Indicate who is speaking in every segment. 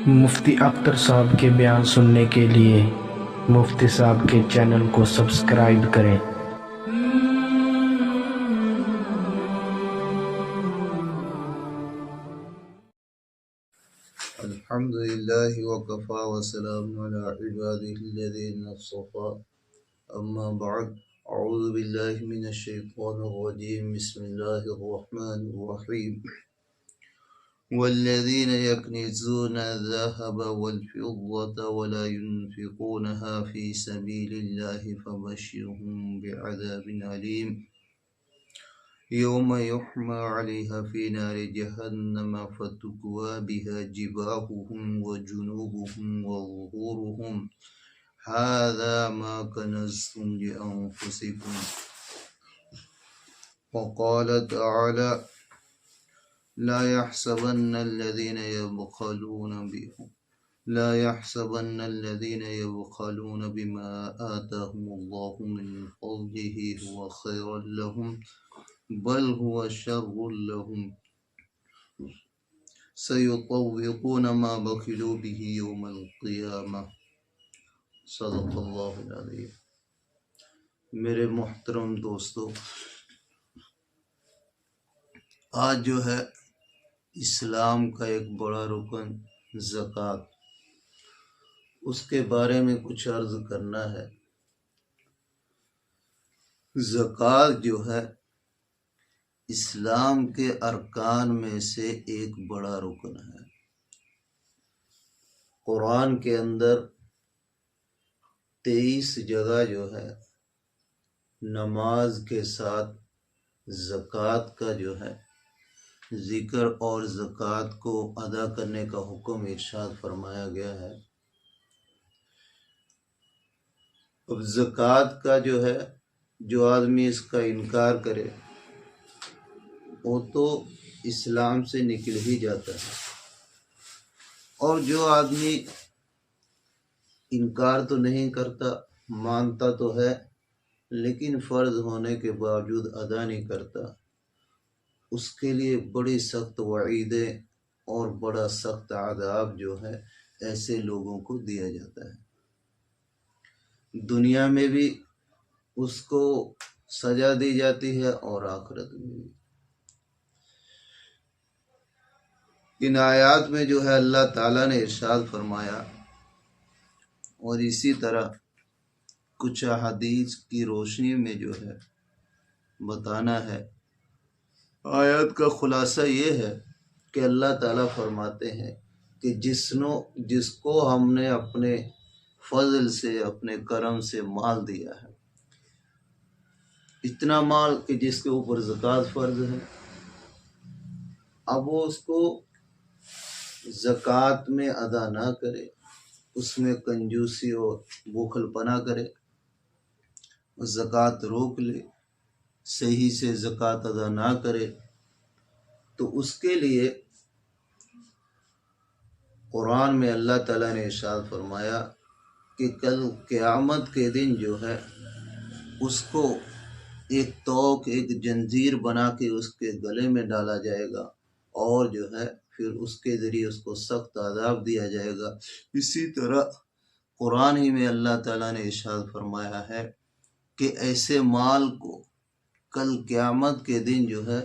Speaker 1: مفتی اختر صاحب کے بیان سننے کے لیے مفتی صاحب کے چینل کو سبسکرائب کریں۔
Speaker 2: الحمد لله وكفى وسلام على عباده الذين اصطفى أما بعد أعوذ بالله من الشيطان الرجيم بسم الله الرحمن الرحيم والذين يكنزون الذهب والفضة ولا ينفقونها في سبيل الله فبشرهم بعذاب أليم يوم يحمى عليها في نار جهنم فتكوى بها جباههم وجنوبهم وظهورهم هذا ما كنزتم لأنفسكم وقال تعالى لا يحسبن الذين يبخلون بما آتاهم الله من فضله هو خيرا لهم بل هو شر لهم سيطوقون ما بخلوا به يوم القيامة صدق اللہ العظیم۔ میرے محترم دوستو، آج جو ہے اسلام کا ایک بڑا رکن زکوٰۃ، اس کے بارے میں کچھ عرض کرنا ہے۔ زکوٰۃ جو ہے اسلام کے ارکان میں سے ایک بڑا رکن ہے۔ قرآن کے اندر 23 جگہ جو ہے نماز کے ساتھ زکوٰۃ کا جو ہے ذکر اور زکوٰۃ کو ادا کرنے کا حکم ارشاد فرمایا گیا ہے۔ اب زکوٰۃ کا جو ہے جو آدمی اس کا انکار کرے وہ تو اسلام سے نکل ہی جاتا ہے، اور جو آدمی انکار تو نہیں کرتا، مانتا تو ہے لیکن فرض ہونے کے باوجود ادا نہیں کرتا، اس کے لیے بڑی سخت وعیدیں اور بڑا سخت عذاب جو ہے ایسے لوگوں کو دیا جاتا ہے۔ دنیا میں بھی اس کو سزا دی جاتی ہے اور آخرت میں بھی۔ ان آیات میں جو ہے اللہ تعالیٰ نے ارشاد فرمایا، اور اسی طرح کچھ احادیث کی روشنی میں جو ہے بتانا ہے۔ آیات کا خلاصہ یہ ہے کہ اللہ تعالیٰ فرماتے ہیں کہ جس کو ہم نے اپنے فضل سے، اپنے کرم سے مال دیا ہے، اتنا مال کہ جس کے اوپر زکوٰۃ فرض ہے، اب وہ اس کو زکوٰۃ میں ادا نہ کرے، اس میں کنجوسی اور بخل پنا کرے، زکوٰۃ روک لے، صحیح سے زکوٰۃ ادا نہ کرے، تو اس کے لیے قرآن میں اللہ تعالیٰ نے ارشاد فرمایا کہ کل قیامت کے دن جو ہے اس کو ایک توق، ایک جنزیر بنا کے اس کے گلے میں ڈالا جائے گا، اور جو ہے پھر اس کے ذریعے اس کو سخت عذاب دیا جائے گا۔ اسی طرح قرآن ہی میں اللہ تعالیٰ نے ارشاد فرمایا ہے کہ ایسے مال کو کل قیامت کے دن جو ہے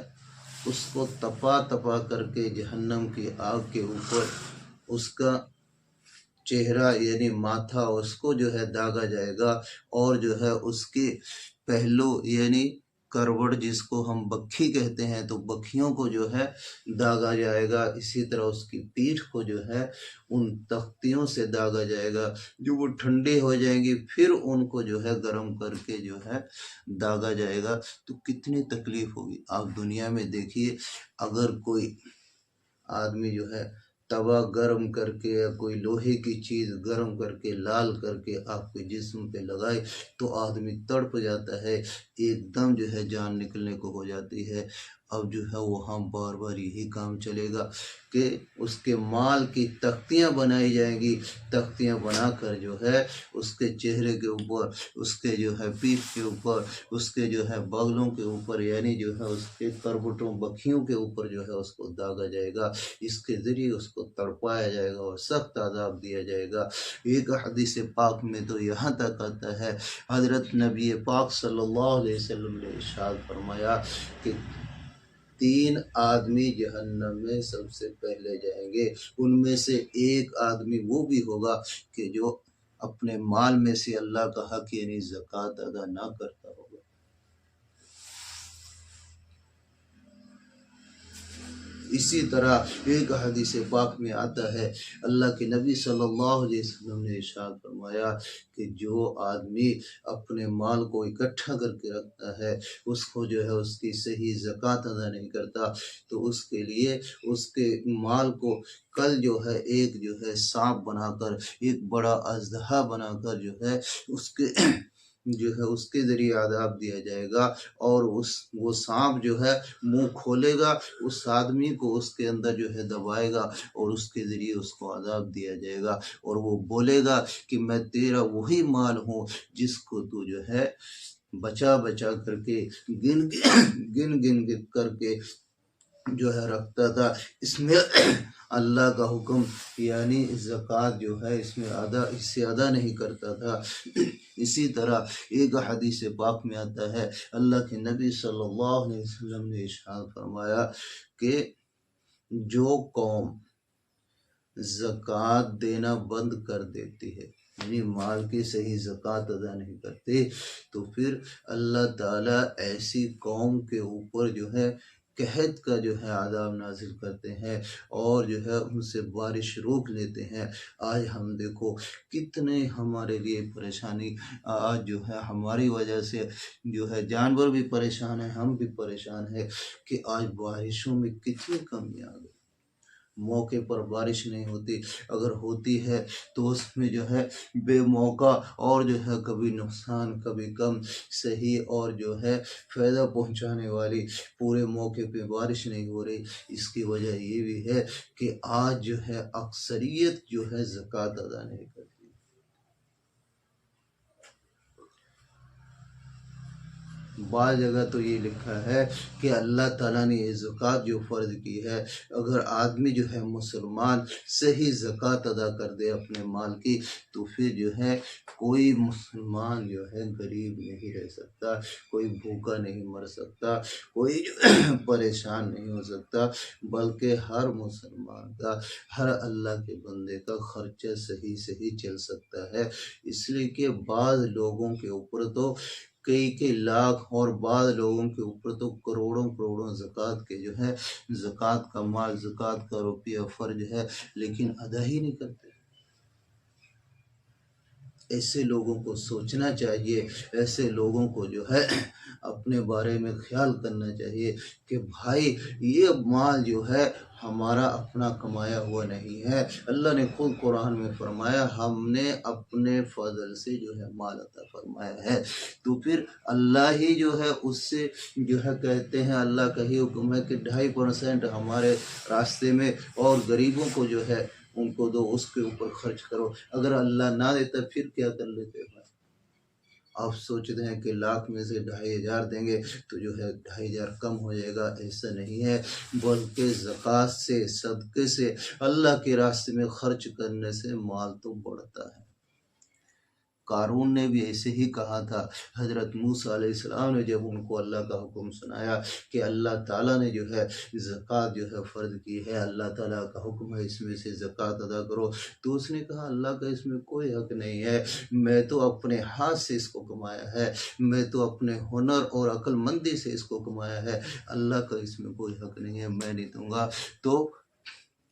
Speaker 2: اس کو تپا تپا کر کے جہنم کی آگ کے اوپر اس کا چہرہ یعنی ماتھا اس کو جو ہے داغا جائے گا، اور جو ہے اس کے پہلو یعنی کروڑ جس کو ہم بکھی کہتے ہیں تو بکھیوں کو جو ہے داغا جائے گا۔ اسی طرح اس کی پیٹھ کو جو ہے ان تختیوں سے داغا جائے گا، جو وہ ٹھنڈی ہو جائیں گی، پھر ان کو جو ہے گرم کر کے جو ہے داغا جائے گا۔ تو کتنی تکلیف ہوگی آپ دنیا میں دیکھیے، اگر کوئی آدمی جو ہے توا گرم کر کے یا کوئی لوہے کی چیز گرم کر کے لال کر کے آپ کے جسم پہ لگائے تو آدمی تڑپ جاتا ہے، ایک دم جو ہے جان نکلنے کو ہو جاتی ہے۔ اب جو ہے وہاں بار بار یہی کام چلے گا کہ اس کے مال کی تختیاں بنائی جائیں گی، تختیاں بنا کر جو ہے اس کے چہرے کے اوپر، اس کے جو ہے پیٹھ کے اوپر، اس کے جو ہے بغلوں کے اوپر، یعنی جو ہے اس کے کربٹوں بکھیوں کے اوپر جو ہے اس کو داغا جائے گا، اس کے ذریعے اس کو تڑپایا جائے گا اور سخت عذاب دیا جائے گا۔ ایک حدیث پاک میں تو یہاں تک آتا ہے، حضرت نبی پاک صلی اللہ علیہ وسلم نے ارشاد فرمایا کہ 3 آدمی جہنم میں سب سے پہلے جائیں گے، ان میں سے ایک آدمی وہ بھی ہوگا کہ جو اپنے مال میں سے اللہ کا حق یعنی زکوٰۃ ادا نہ کرتا ہوگا۔ اسی طرح ایک حدیث پاک میں آتا ہے، اللہ کے نبی صلی اللہ علیہ وسلم نے ارشاد فرمایا کہ جو آدمی اپنے مال کو اکٹھا کر کے رکھتا ہے، اس کو جو ہے اس کی صحیح زکوٰۃ ادا نہیں کرتا، تو اس کے لیے اس کے مال کو کل جو ہے ایک جو ہے سانپ بنا کر، ایک بڑا اژدہا بنا کر جو ہے اس کے جو ہے اس کے ذریعے عذاب دیا جائے گا، اور وہ سانپ جو ہے منہ کھولے گا، اس آدمی کو اس کے اندر جو ہے دبائے گا اور اس کے ذریعے اس کو عذاب دیا جائے گا، اور وہ بولے گا کہ میں تیرا وہی مال ہوں جس کو تو جو ہے بچا بچا کر کے گن کر کے جو ہے رکھتا تھا، اس میں اللہ کا حکم یعنی زکوٰۃ جو ہے اس سے ادا نہیں کرتا تھا۔ اسی طرح ایک حدیث پاک میں آتا ہے، اللہ کے نبی صلی اللہ علیہ وسلم نے ارشاد فرمایا کہ جو قوم زکوٰۃ دینا بند کر دیتی ہے، یعنی مال کی صحیح زکوٰۃ ادا نہیں کرتے، تو پھر اللہ تعالیٰ ایسی قوم کے اوپر جو ہے قحط کا جو ہے عذاب نازل کرتے ہیں، اور جو ہے ان سے بارش روک لیتے ہیں۔ آج ہم دیکھو کتنے ہمارے لیے پریشانی، آج جو ہے ہماری وجہ سے جو ہے جانور بھی پریشان ہیں، ہم بھی پریشان ہیں کہ آج بارشوں میں کتنی کمی آ گئی، موقع پر بارش نہیں ہوتی، اگر ہوتی ہے تو اس میں جو ہے بے موقع اور جو ہے کبھی نقصان کبھی کم صحیح اور جو ہے فائدہ پہنچانے والی پورے موقع پہ بارش نہیں ہو رہی۔ اس کی وجہ یہ بھی ہے کہ آج جو ہے اکثریت جو ہے زکوٰۃ ادا نہیں کرتی۔ بعض جگہ تو یہ لکھا ہے کہ اللہ تعالیٰ نے یہ زکوٰۃ جو فرض کی ہے، اگر آدمی جو ہے مسلمان صحیح زکوٰۃ ادا کر دے اپنے مال کی، تو پھر جو ہے کوئی مسلمان جو ہے غریب نہیں رہ سکتا، کوئی بھوکا نہیں مر سکتا، کوئی پریشان نہیں ہو سکتا، بلکہ ہر مسلمان کا، ہر اللہ کے بندے کا خرچہ صحیح چل سکتا ہے۔ اس لیے کہ بعض لوگوں کے اوپر تو کئی لاکھ اور بعض لوگوں کے اوپر تو کروڑوں زکوٰۃ کے جو ہے زکوٰۃ کا مال، زکوٰۃ کا روپیہ فرض ہے، لیکن ادا ہی نہیں کرتے۔ ایسے لوگوں کو سوچنا چاہیے، ایسے لوگوں کو جو ہے اپنے بارے میں خیال کرنا چاہیے کہ بھائی یہ مال جو ہے ہمارا اپنا کمایا ہوا نہیں ہے، اللہ نے خود قرآن میں فرمایا ہم نے اپنے فضل سے جو ہے مال عطا فرمایا ہے، تو پھر اللہ ہی جو ہے اس سے جو ہے کہتے ہیں، اللہ کا ہی حکم ہے کہ 2.5% ہمارے راستے میں اور غریبوں کو جو ہے ان کو دو، اس کے اوپر خرچ کرو۔ اگر اللہ نہ دیتا پھر کیا کر لیتے ہیں؟ آپ سوچتے ہیں کہ لاکھ میں سے 2,500 دیں گے تو جو ہے 2,500 کم ہو جائے گا، ایسا نہیں ہے، بلکہ زکوٰۃ سے، صدقے سے، اللہ کے راستے میں خرچ کرنے سے مال تو بڑھتا ہے۔ قارون نے بھی ایسے ہی کہا تھا، حضرت موسیٰ علیہ السلام نے جب ان کو اللہ کا حکم سنایا کہ اللہ تعالیٰ نے جو ہے زکوٰۃ جو ہے فرض کی ہے، اللہ تعالیٰ کا حکم ہے اس میں سے زکوٰۃ ادا کرو، تو اس نے کہا اللہ کا اس میں کوئی حق نہیں ہے، میں تو اپنے ہاتھ سے اس کو کمایا ہے، میں تو اپنے ہنر اور عقل مندی سے اس کو کمایا ہے، اللہ کا اس میں کوئی حق نہیں ہے، میں نہیں دوں گا۔ تو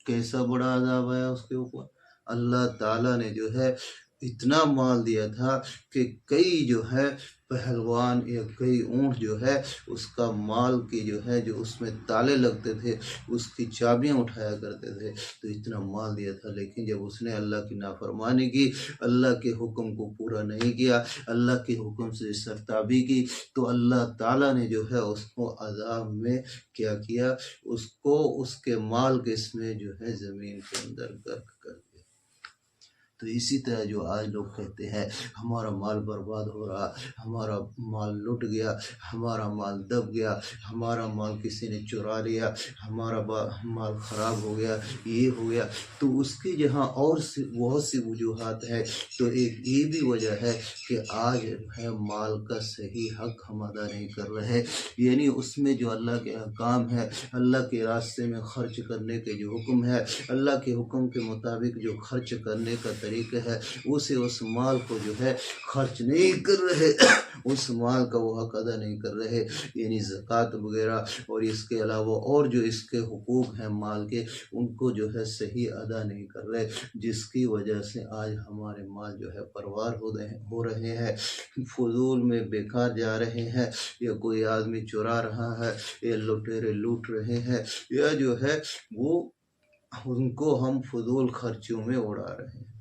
Speaker 2: کیسا بڑا عذاب آیا اس کے اوپر؟ اللہ تعالیٰ نے جو ہے اتنا مال دیا تھا کہ کئی جو ہے پہلوان یا کئی اونٹ جو ہے اس کا مال کی جو ہے جو اس میں تالے لگتے تھے اس کی چابیاں اٹھایا کرتے تھے، تو اتنا مال دیا تھا، لیکن جب اس نے اللہ کی نافرمانی کی، اللہ کے حکم کو پورا نہیں کیا، اللہ کے حکم سے سرتابی کی، تو اللہ تعالیٰ نے جو ہے اس کو عذاب میں کیا کیا، اس کو اس کے مال کے اس میں جو ہے زمین کے اندر غرق کر دیا۔ تو اسی طرح جو آج لوگ کہتے ہیں ہمارا مال برباد ہو رہا، ہمارا مال لٹ گیا، ہمارا مال دب گیا، ہمارا مال کسی نے چرا لیا، ہمارا مال خراب ہو گیا، یہ ہو گیا، تو اس کی جہاں اور بہت سی وجوہات ہے، تو ایک یہ بھی وجہ ہے کہ آج ہے مال کا صحیح حق ہم ادا نہیں کر رہے، یعنی اس میں جو اللہ کے احکام ہے، اللہ کے راستے میں خرچ کرنے کے جو حکم ہے، اللہ کے حکم کے مطابق جو خرچ کرنے کا طریقہ ہے، اسے اس مال کو جو ہے خرچ نہیں کر رہے، اس مال کا وہ حق ادا نہیں کر رہے، یعنی زکوٰۃ وغیرہ اور اس کے علاوہ اور جو اس کے حقوق ہیں مال کے، ان کو جو ہے صحیح ادا نہیں کر رہے، جس کی وجہ سے آج ہمارے مال جو ہے پروار ہو رہے ہیں، فضول میں بیکار جا رہے ہیں، یا کوئی آدمی چرا رہا ہے، یا لٹیرے لوٹ رہے ہیں، یا جو ہے وہ ان کو ہم فضول خرچیوں میں اڑا رہے ہیں۔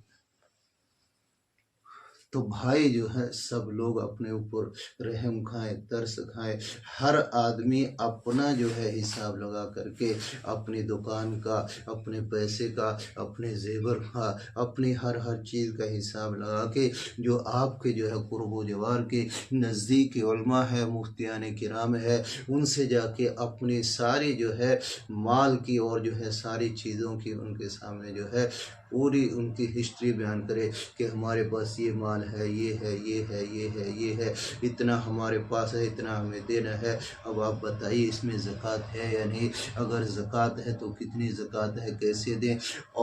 Speaker 2: تو بھائی جو ہے سب لوگ اپنے اوپر رحم کھائیں، ترس کھائیں، ہر آدمی اپنا جو ہے حساب لگا کر کے اپنی دکان کا، اپنے پیسے کا، اپنے زیور کا، اپنی ہر چیز کا حساب لگا کے، جو آپ کے جو ہے قرب و جوار کے نزدیک علماء ہے، مفتیان کرام ہے، ان سے جا کے اپنی ساری جو ہے مال کی اور جو ہے ساری چیزوں کی ان کے سامنے جو ہے پوری ان کی ہسٹری بیان کرے کہ ہمارے پاس یہ مال ہے، یہ ہے، یہ ہے، یہ ہے، یہ ہے، اتنا ہمارے پاس ہے، اتنا ہمیں دینا ہے، اب آپ بتائیے اس میں زکوٰۃ ہے یا نہیں، اگر زکوٰۃ ہے تو کتنی زکوٰۃ ہے، کیسے دیں،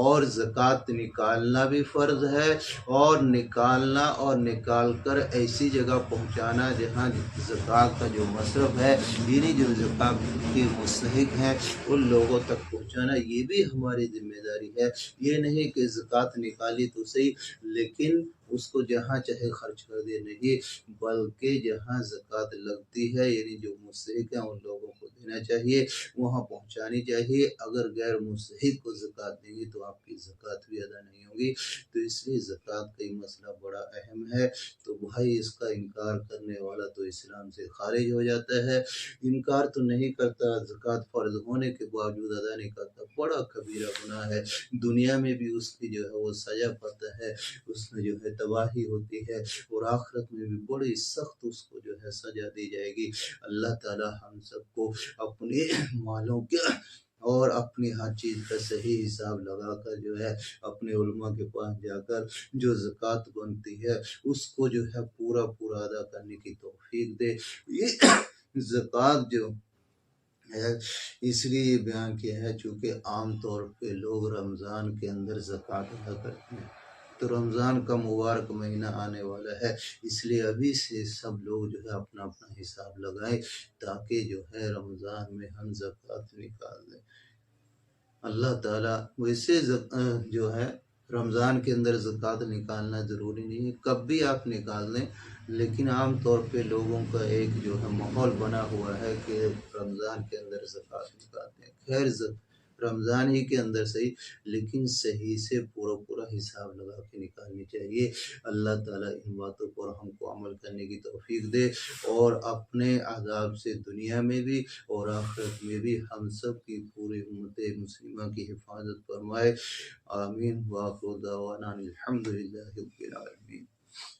Speaker 2: اور زکوٰۃ نکالنا بھی فرض ہے، اور نکالنا اور نکال کر ایسی جگہ پہنچانا جہاں زکوٰۃ کا جو مصرف ہے، یعنی جو زکوٰۃ کے مستحق ہیں ان لوگوں تک پہنچانا، یہ بھی ہماری ذمہ داری ہے۔ یہ نہیں کہ زکوٰۃ نکالی تو صحیح، لیکن اس کو جہاں چاہے خرچ کر دے، نہیں، بلکہ جہاں زکوٰۃ لگتی ہے، یعنی جو مستحق ہیں ان لوگوں کو دینا چاہیے، وہاں پہنچانی چاہیے۔ اگر غیر مستحق کو زکوٰۃ دیں گے تو آپ کی زکوٰۃ بھی ادا نہیں ہوگی، تو اس لیے زکوٰۃ کا یہ مسئلہ بڑا اہم ہے۔ تو بھائی اس کا انکار کرنے والا تو اسلام سے خارج ہو جاتا ہے، انکار تو نہیں کرتا، زکوٰۃ فرض ہونے کے باوجود ادا نہیں کرتا، بڑا کبیرہ گناہ ہے، دنیا میں بھی اس کی جو ہے وہ سزا پاتا ہے، اس میں جو ہے تباہی ہوتی ہے، اور آخرت میں بھی بڑی سخت اس کو جو ہے سزا دی جائے گی۔ اللہ تعالی ہم سب کو اپنے مالوں کے اور اپنی ہر چیز کا صحیح حساب لگا کر جو ہے اپنے علماء کے پاس جا کر جو زکوٰۃ بنتی ہے اس کو جو ہے پورا ادا کرنے کی توفیق دے۔ یہ زکوٰۃ جو ہے اس لیے یہ بیان کیا ہے چونکہ عام طور پہ لوگ رمضان کے اندر زکوٰۃ ادا کرتے ہیں، تو رمضان کا مبارک مہینہ آنے والا ہے، اس لیے ابھی سے سب لوگ جو ہے اپنا حساب لگائیں تاکہ جو ہے رمضان میں ہم زکوٰۃ نکال دیں۔ اللہ تعالیٰ ویسے جو ہے رمضان کے اندر زکوٰۃ نکالنا ضروری نہیں ہے، کب بھی آپ نکال دیں، لیکن عام طور پہ لوگوں کا ایک جو ہے ماحول بنا ہوا ہے کہ رمضان کے اندر زکوٰۃ نکالتے ہیں۔ خیر رمضان ہی کے اندر صحیح، لیکن صحیح سے پورا حساب لگا کے نکالنی چاہیے۔ اللہ تعالیٰ ان باتوں پر ہم کو عمل کرنے کی توفیق دے، اور اپنے عذاب سے دنیا میں بھی اور آخرت میں بھی ہم سب کی پوری امت مسلمہ کی حفاظت فرمائے۔ آمین۔ وآخر دعوانا الحمدللہ رب العالمین۔